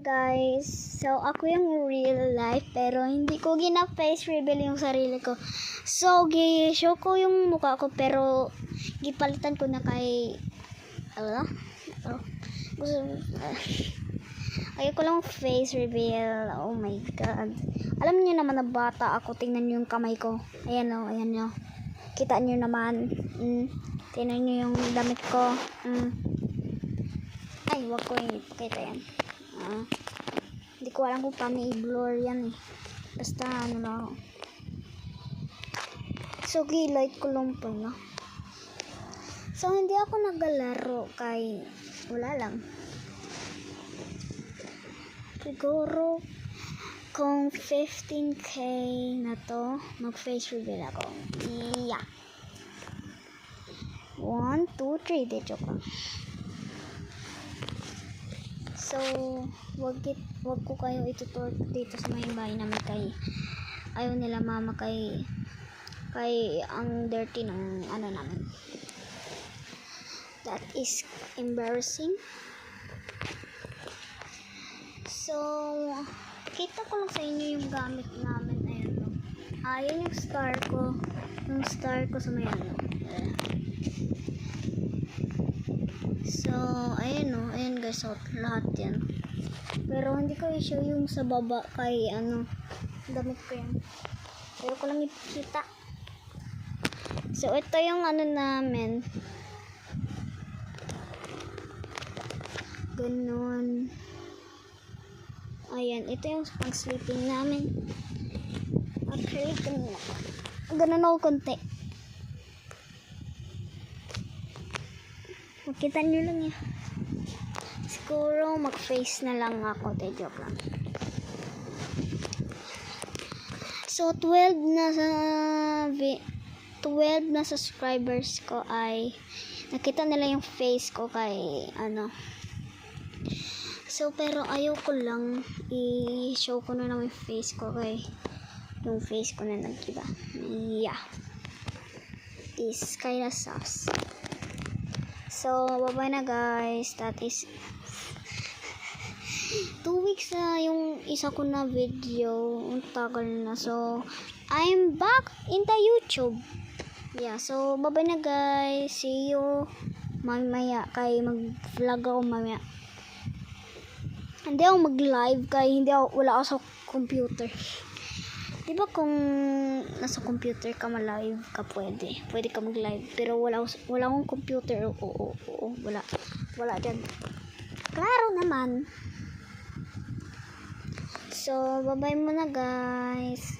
Guys, so ako yung real life pero hindi ko gina-face reveal yung sarili ko. So, gi-show ko yung mukha ko pero gipalitan ko na kay gusto ayoko lang face reveal. Oh my god. Alam niyo naman na bata ako. Tingnan niyo yung kamay ko. Ayan o, ayan niyo. Kita niyo naman. Tingnan niyo yung damit ko. Ay, wag ko yung ipakita yan. Hindi ko alam kung paano i-blur yan eh. Basta ano lang. So, gilight ko lang pala. So, hindi ako nagalaro kay wala lang. Siguro kung 15k na to, mag-face reveal ako. Yeah. 1, 2, 3. De joke lang. So, wag ko kayo itutur dito sa may bahay namin kay ayaw nila mama kay ang dirty ng ano namin. That is embarrassing. So, kita ko lang sa inyo yung gamit namin. Ayan o. Ayan yung star ko. Yung star ko sa may ano. So, ayan o. Ayan guys. So, lahat yan. Pero hindi ko i-show yung sa baba kay ano. Damit ko yan. Pero ko lang ipakita. So, ito yung ano namin. Ganon. Ayan. Ito yung pang-sleeping namin. Okay. Ganon ako konti. Makita nyo lang yan. Siguro mag-face na lang ako. Joke lang. So 12 na subscribers ko ay nakita nila yung face ko kay ano. So pero ayaw ko lang i-show ko na lang yung face ko kay yung face ko na nagkiba. Yeah. Is kinda sus. So, bye-bye na guys. That is 2 weeks na yung isa ko na video. Ang tagal na. So, I'm back in the YouTube. Yeah, so bye-bye na guys. See you mamaya kay mag-vlog ako mamaya. Hindi ako mag-live kay wala ako sa computer. Diba kung nasa computer ka ma-live ka pwede ka mag-live pero wala akong computer. Oo, wala dyan. Klaro naman. So bye bye muna guys.